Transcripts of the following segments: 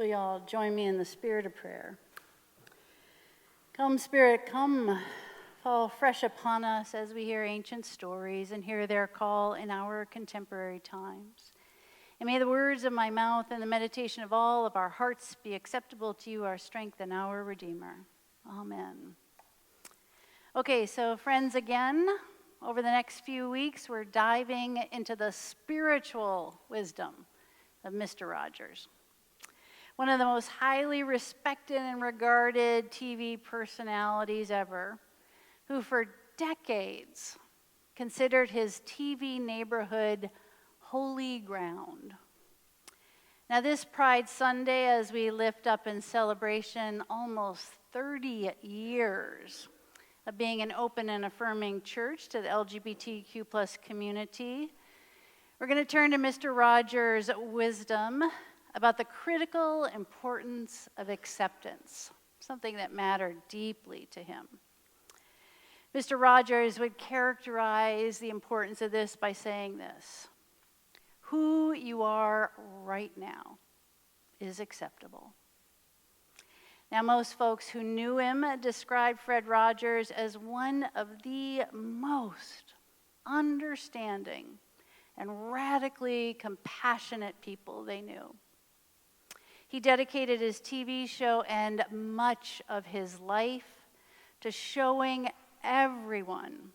Will you all join me in the spirit of prayer? Come, Spirit, come, fall fresh upon us as we hear ancient stories and hear their call in our contemporary times. And may the words of my mouth and the meditation of all of our hearts be acceptable to you, our strength and our Redeemer. Amen. Okay, so friends, again, over the next few weeks, we're diving into the spiritual wisdom of Mr. Rogers. One of the most highly respected and regarded TV personalities ever, who for decades considered his TV neighborhood holy ground. Now this Pride Sunday, as we lift up in celebration almost 30 years of being an open and affirming church to the LGBTQ plus community, we're going to turn to Mr. Rogers' wisdom about the critical importance of acceptance, something that mattered deeply to him. Mr. Rogers would characterize the importance of this by saying this: who you are right now is acceptable. Now, most folks who knew him described Fred Rogers as one of the most understanding and radically compassionate people they knew. He dedicated his TV show and much of his life to showing everyone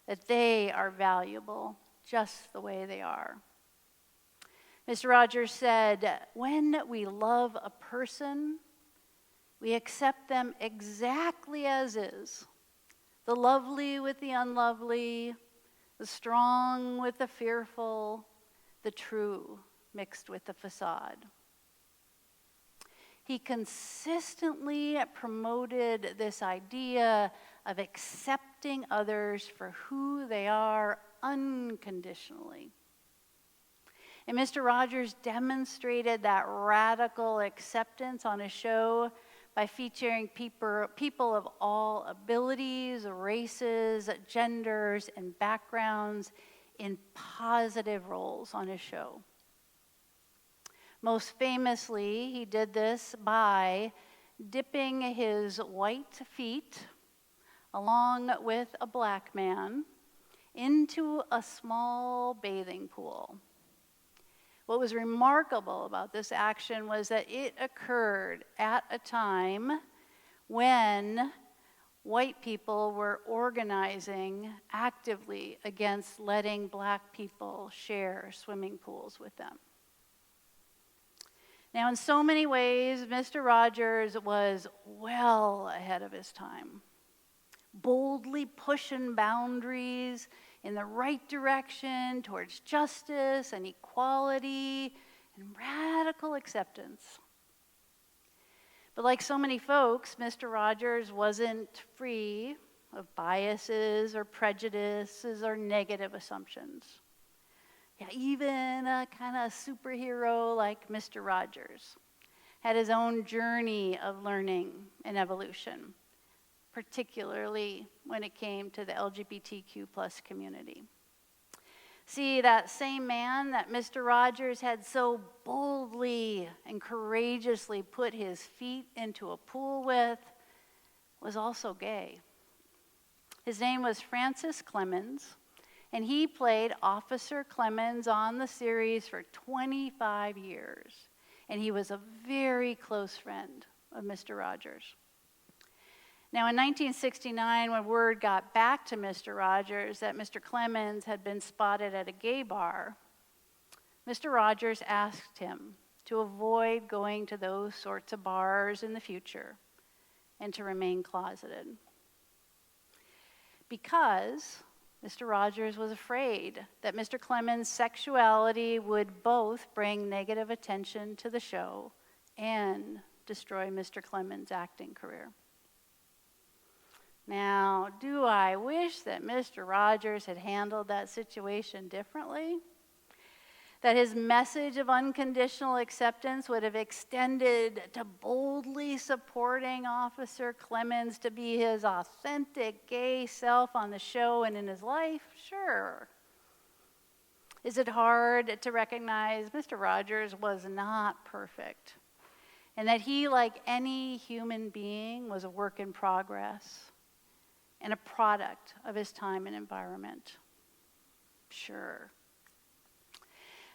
that they are valuable just the way they are. Mr. Rogers said, "When we love a person, we accept them exactly as is, the lovely with the unlovely, the strong with the fearful, the true mixed with the facade." He consistently promoted this idea of accepting others for who they are unconditionally. And Mr. Rogers demonstrated that radical acceptance on his show by featuring people of all abilities, races, genders, and backgrounds in positive roles on his show. Most famously, he did this by dipping his white feet, along with a black man, into a small bathing pool. What was remarkable about this action was that it occurred at a time when white people were organizing actively against letting black people share swimming pools with them. Now, in so many ways, Mr. Rogers was well ahead of his time, boldly pushing boundaries in the right direction towards justice and equality and radical acceptance. But like so many folks, Mr. Rogers wasn't free of biases or prejudices or negative assumptions. Yeah, even a kind of superhero like Mr. Rogers had his own journey of learning and evolution, particularly when it came to the LGBTQ plus community. See, that same man that Mr. Rogers had so boldly and courageously put his feet into a pool with was also gay. His name was Francis Clemens, and he played Officer Clemens on the series for 25 years, and he was a very close friend of Mr. Rogers. Now, in 1969, when word got back to Mr. Rogers that Mr. Clemens had been spotted at a gay bar, Mr. Rogers asked him to avoid going to those sorts of bars in the future and to remain closeted. Because Mr. Rogers was afraid that Mr. Clemens' sexuality would both bring negative attention to the show and destroy Mr. Clemens' acting career. Now, do I wish that Mr. Rogers had handled that situation differently? That his message of unconditional acceptance would have extended to boldly supporting Officer Clemens to be his authentic gay self on the show and in his life? Sure. Is it hard to recognize Mr. Rogers was not perfect? and that he, like any human being, was a work in progress and a product of his time and environment. Sure.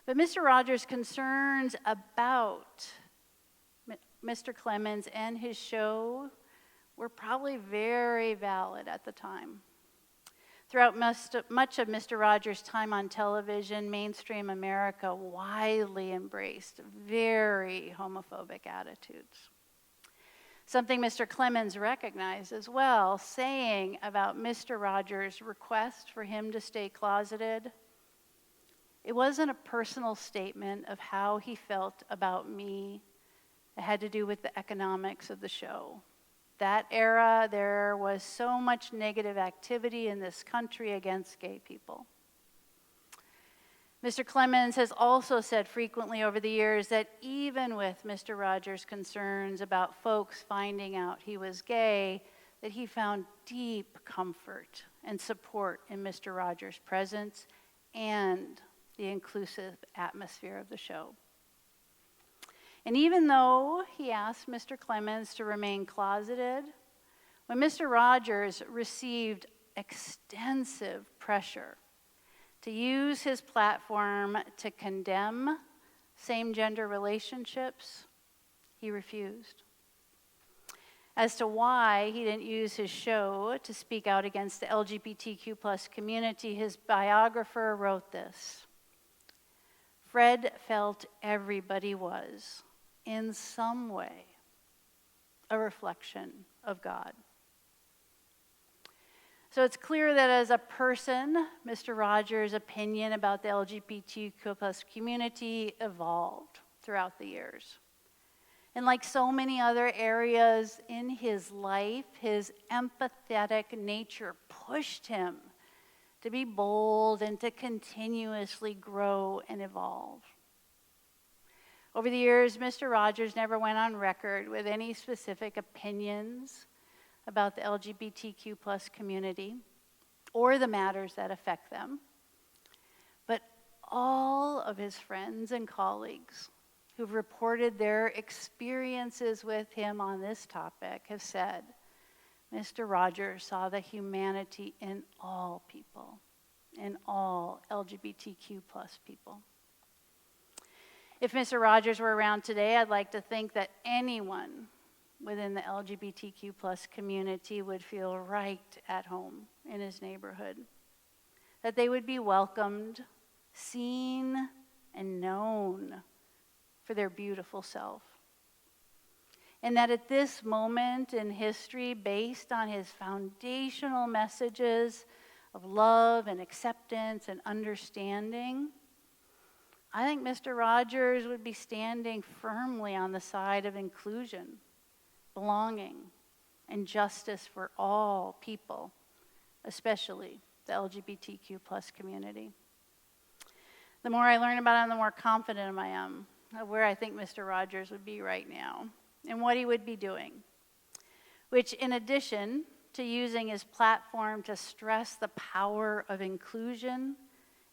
But Mr. Rogers' concerns about Mr. Clemens and his show were probably very valid at the time. Throughout much of Mr. Rogers' time on television, mainstream America widely embraced very homophobic attitudes. Something Mr. Clemens recognized as well, saying about Mr. Rogers' request for him to stay closeted, it wasn't a personal statement of how he felt about me. It had to do with the economics of the show. That era, there was so much negative activity in this country against gay people. Mr. Clemens has also said frequently over the years that even with Mr. Rogers' concerns about folks finding out he was gay, that he found deep comfort and support in Mr. Rogers' presence and the inclusive atmosphere of the show. And even though he asked Mr. Clemens to remain closeted, when Mr. Rogers received extensive pressure to use his platform to condemn same-gender relationships, he refused. As to why he didn't use his show to speak out against the LGBTQ+ community, his biographer wrote this: Fred felt everybody was, in some way, a reflection of God. So it's clear that as a person, Mr. Rogers' opinion about the LGBTQ+ community evolved throughout the years. And like so many other areas in his life, his empathetic nature pushed him to be bold and to continuously grow and evolve. Over the years, Mr. Rogers never went on record with any specific opinions about the LGBTQ+ community or the matters that affect them. But all of his friends and colleagues who've reported their experiences with him on this topic have said, Mr. Rogers saw the humanity in all people, in all LGBTQ+ people. If Mr. Rogers were around today, I'd like to think that anyone within the LGBTQ+ community would feel right at home in his neighborhood, that they would be welcomed, seen, and known for their beautiful self. And that at this moment in history, based on his foundational messages of love and acceptance and understanding, I think Mr. Rogers would be standing firmly on the side of inclusion, belonging, and justice for all people, especially the LGBTQ+ community. The more I learn about him, the more confident I am of where I think Mr. Rogers would be right now and what he would be doing, which in addition to using his platform to stress the power of inclusion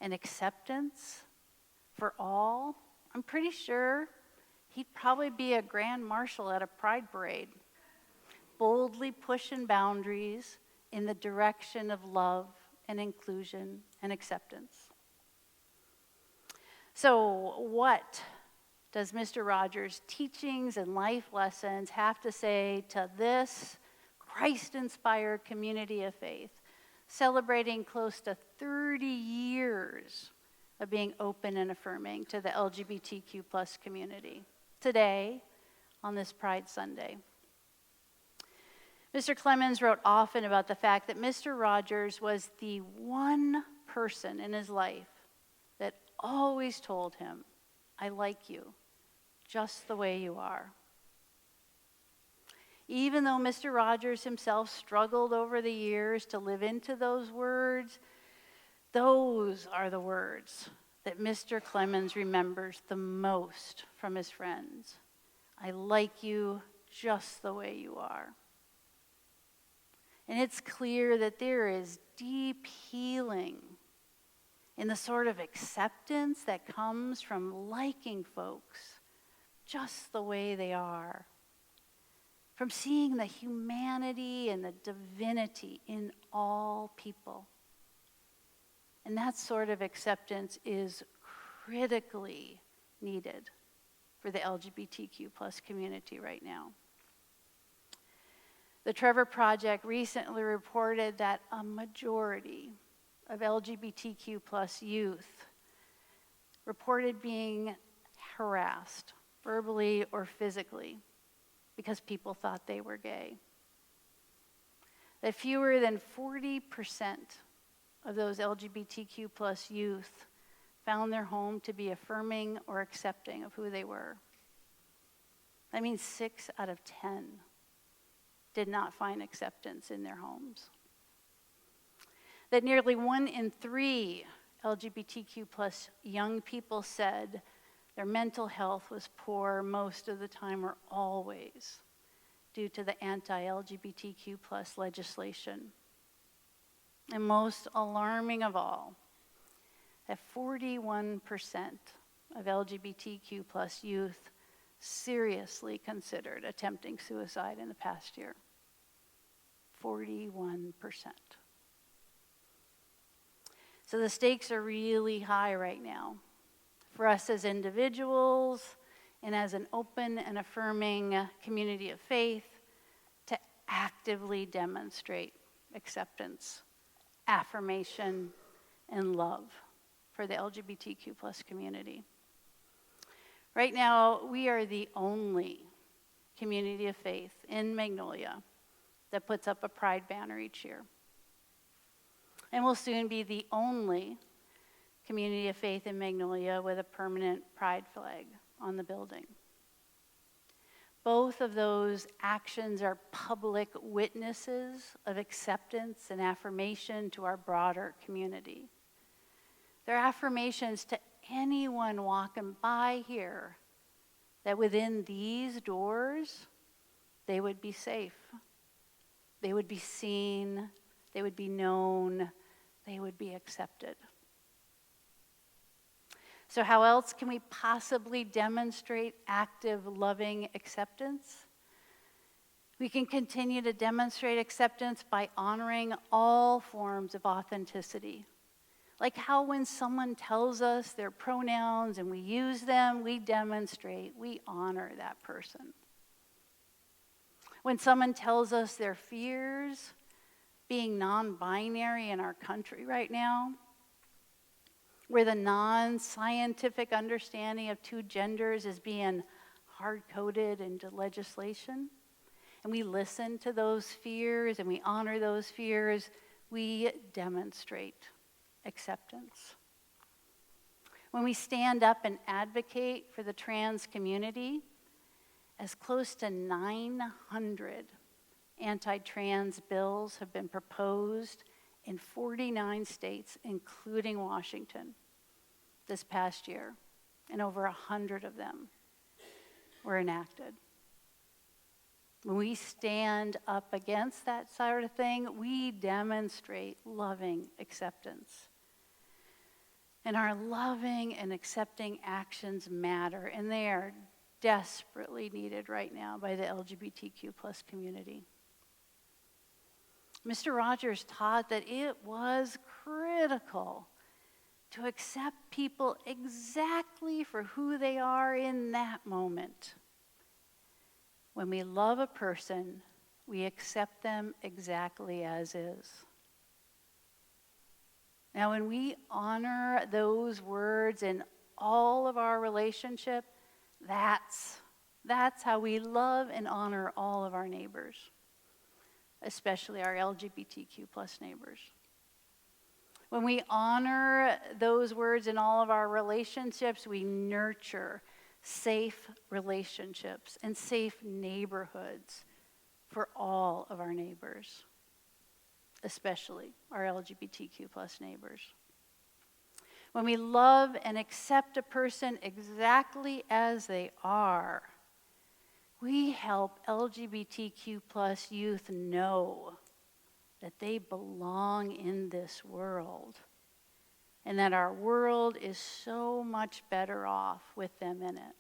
and acceptance for all, I'm pretty sure he'd probably be a grand marshal at a pride parade, boldly pushing boundaries in the direction of love and inclusion and acceptance. So what does Mr. Rogers' teachings and life lessons have to say to this Christ-inspired community of faith, celebrating close to 30 years of being open and affirming to the LGBTQ+ community today on this Pride Sunday? Mr. Clemens wrote often about the fact that Mr. Rogers was the one person in his life that always told him, I like you just the way you are. Even though Mr. Rogers himself struggled over the years to live into those words, those are the words that Mr. Clemens remembers the most from his friends. I like you just the way you are. And it's clear that there is deep healing in the sort of acceptance that comes from liking folks just the way they are, from seeing the humanity and the divinity in all people. And that sort of acceptance is critically needed for the LGBTQ plus community right now. The Trevor Project recently reported that a majority of LGBTQ plus youth reported being harassed, verbally or physically, because people thought they were gay. That fewer than 40% of those LGBTQ plus youth found their home to be affirming or accepting of who they were. That means 6 out of 10 did not find acceptance in their homes. That nearly 1 in 3 LGBTQ plus young people said their mental health was poor most of the time or always due to the anti-LGBTQ plus legislation. And most alarming of all, that 41% of LGBTQ plus youth seriously considered attempting suicide in the past year. 41%. So the stakes are really high right now for us as individuals and as an open and affirming community of faith to actively demonstrate acceptance, affirmation, and love for the LGBTQ plus community. Right now, we are the only community of faith in Magnolia that puts up a pride banner each year. And we'll soon be the only community of faith in Magnolia with a permanent pride flag on the building. Both of those actions are public witnesses of acceptance and affirmation to our broader community. They're affirmations to anyone walking by here that within these doors, they would be safe. They would be seen, they would be known, they would be accepted. So how else can we possibly demonstrate active, loving acceptance? We can continue to demonstrate acceptance by honoring all forms of authenticity. Like how when someone tells us their pronouns and we use them, we demonstrate, we honor that person. When someone tells us their fears, being non-binary in our country right now, where the non-scientific understanding of 2 genders is being hard-coded into legislation, and we listen to those fears and we honor those fears, we demonstrate acceptance. When we stand up and advocate for the trans community, as close to 900 anti-trans bills have been proposed in 49 states, including Washington, this past year, and over 100 of them were enacted. When we stand up against that sort of thing, we demonstrate loving acceptance. And our loving and accepting actions matter, and they are desperately needed right now by the LGBTQ plus community. Mr. Rogers taught that it was critical to accept people exactly for who they are in that moment. When we love a person, we accept them exactly as is. Now, when we honor those words in all of our relationship, that's how we love and honor all of our neighbors, especially our LGBTQ plus neighbors. When we honor those words in all of our relationships, we nurture safe relationships and safe neighborhoods for all of our neighbors, especially our LGBTQ plus neighbors. When we love and accept a person exactly as they are, we help LGBTQ plus youth know that they belong in this world and that our world is so much better off with them in it.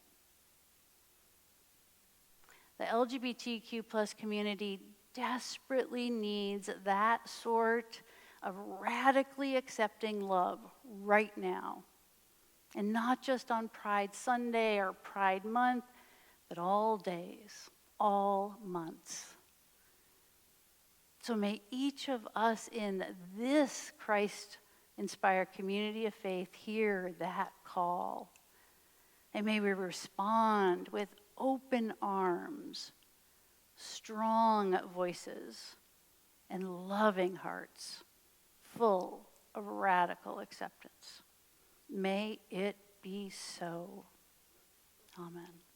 The LGBTQ plus community desperately needs that sort of radically accepting love right now. And not just on Pride Sunday or Pride Month, but all days, all months. So may each of us in this Christ-inspired community of faith hear that call. And may we respond with open arms, strong voices, and loving hearts, full of radical acceptance. May it be so. Amen.